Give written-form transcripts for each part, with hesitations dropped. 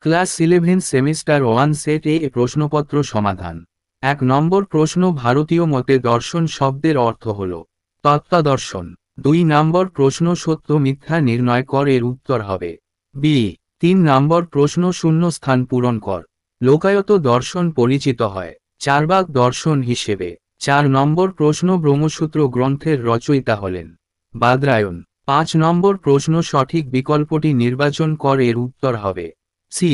Class 11 semester 1 set এ প্রশ্নপত্র সমাধান। 1 নম্বর প্রশ্ন, ভারতীয় মতে দর্শন শব্দের অর্থ হল তত্ত্বদর্শন। 2 নম্বর প্রশ্ন, সত্য মিথ্যা নির্ণয় কর, এর উত্তর হবে বি। 3 নম্বর প্রশ্ন, শূন্য স্থান পূরণ কর। লোকায়ত দর্শন পরিচিত হয় চারবাক দর্শন হিসেবে। 4 নম্বর প্রশ্ন, ব্রহ্মসূত্র গ্রন্থের রচয়িতা হলেন বাদরায়ণ। 5 নম্বর প্রশ্ন, সঠিক বিকল্পটি নির্বাচন কর, এর উত্তর হবে সি।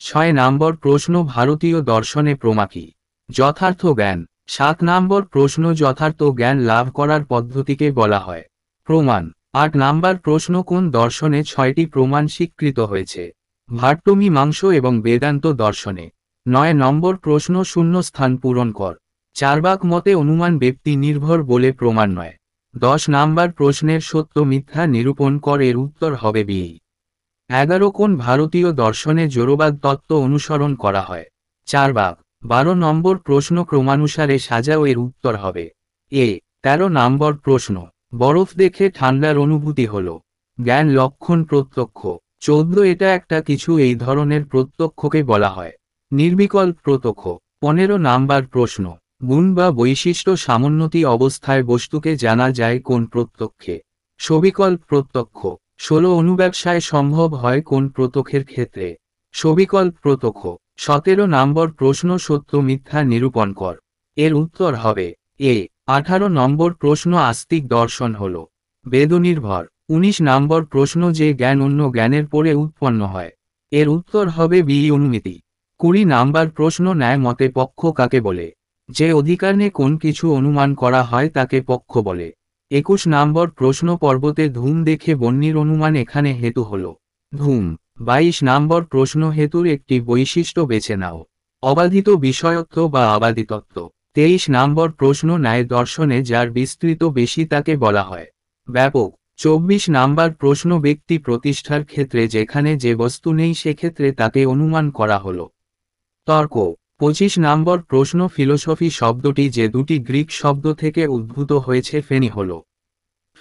6 নম্বর প্রশ্ন, ভারতীয় দর্শনে প্রমা কি? যথার্থ জ্ঞান। 7 নম্বর প্রশ্ন, যথার্থ জ্ঞান লাভ করার পদ্ধতিকে বলা হয় প্রমাণ। 8 নম্বর প্রশ্ন, কোন দর্শনে 6টি প্রমাণ স্বীকৃত হয়েছে? ভাট্টমীমাংস এবং বেদান্ত দর্শনে। 9 নম্বর প্রশ্ন, শূন্য স্থান পূরণ কর। চারবাক মতে অনুমান ব্যক্তি নির্ভর বলে প্রমাণ নয়। 10 নম্বর প্রশ্নের সত্য মিথ্যা নিরূপণ কর, এর উত্তর হবে বি। 11 কোন ভারতীয় দর্শনে জড়বাদ তত্ত্ব অনুসরণ করা হয়? চারবাক। 12 নম্বর প্রশ্ন, ক্রমানুসারে সাজাও, এর উত্তর হবে এ। 13 নম্বর প্রশ্ন, বরফ দেখে ঠান্ডার অনুভূতি হল জ্ঞান লক্ষণ প্রত্যক্ষ। 14 এটা একটা কিছু, এই ধরনের প্রত্যক্ষকে বলা হয় নির্বিকল্প প্রত্যক্ষ। 15 নম্বর প্রশ্ন, গুণ বা বৈশিষ্ট্য সমুন্নতি অবস্থায় বস্তুকে জানা যায় কোন প্রত্যক্ষে? সবিকল্প প্রত্যক্ষ। 16 অনুব্যবসায় সম্ভব হয় কোন প্রত্যক্ষের ক্ষেত্রে? সবিকল্প প্রত্যক্ষ। 17 নম্বর প্রশ্ন, সত্য মিথ্যা নিরূপণ কর, এর উত্তর হবে এ। 18 নম্বর প্রশ্ন, আস্তিক দর্শন হল বেদনির্ভর। 19 নম্বর প্রশ্ন, যে জ্ঞান অন্য জ্ঞানের পরে উৎপন্ন হয়, এর উত্তর হবে বি, অনুমিতি। 20 নম্বর প্রশ্ন, ন্যায় মতে পক্ষ কাকে বলে? যে অধিকার নিয়ে কোন কিছু অনুমান করা হয় তাকে পক্ষ বলে। 21 নম্বর প্রশ্ন, পর্বতে ধূম দেখে বহ্নির অনুমান, এখানে হেতু হল ধূম। 22 নম্বর প্রশ্ন, হেতুর একটি বৈশিষ্ট্য বেছে নাও। অবাধিত বিষয়ত্ব বা অবাধিতত্ব। 23 নম্বর প্রশ্ন, ন্যায় দর্শনে যার বিস্তৃত বেশি তাকে বলা হয় ব্যাপক। 24 নম্বর প্রশ্ন, ব্যক্তি প্রতিষ্ঠার ক্ষেত্রে যেখানে যে বস্তু নেই সেক্ষেত্রে তাকে অনুমান করা হল তর্ক। 25 নম্বর প্রশ্ন, ফিলোসফি শব্দটি যে দুটি গ্রিক শব্দ থেকে উদ্ভূত হয়েছে ফেনি হল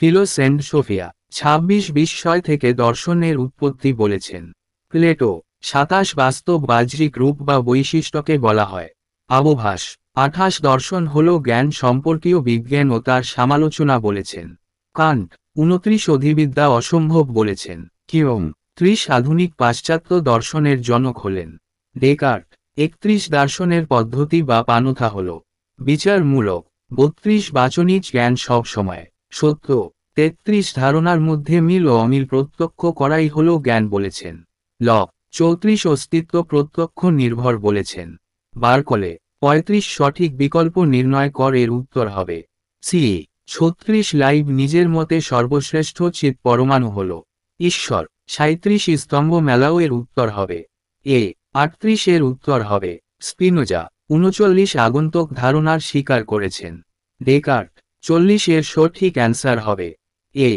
ফিলোস এন্ড সোফিয়া। 26 বিস্ময় থেকে দর্শনের উৎপত্তি বলেছেন প্লেটো। 27 বাস্তব বাহ্যিক রূপ বা বৈশিষ্ট্যকে বলা হয় আবভাস। 28 দর্শন হল জ্ঞান সম্পর্কীয় বিজ্ঞান ও তার সমালোচনা বলেছেন কান্ট। 29 অধিবিদ্যা অসম্ভব বলেছেন কিউম। 30 আধুনিক পাশ্চাত্য দর্শনের জনক হলেন ডেকার্ট। 31 দার্শনের পদ্ধতি বা পানথা হল বিচারমূলক। 32 বাচনিক জ্ঞান সব সময় সত্য। 33 ধারণার মধ্যে মিল ও অমিল প্রত্যক্ষ করাই হল জ্ঞান বলেছেন লক। 34 অস্তিত্ব প্রত্যক্ষ নির্ভর বলেছেন বার্কলে। 35 সঠিক বিকল্প নির্ণয় কর, এর উত্তর হবে সি। 36 লাইভ নিজের মতে সর্বশ্রেষ্ঠ চিৎ পরমাণু হল ঈশ্বর। 37 স্তম্ভ মেলাও, এর উত্তর হবে এ। 38 এর উত্তর হবে স্পিনোজা। 39 আগন্তুক ধারণার স্বীকার করেছেন ডেকার্ট। 40 এর সঠিক অ্যান্সার হবে এ।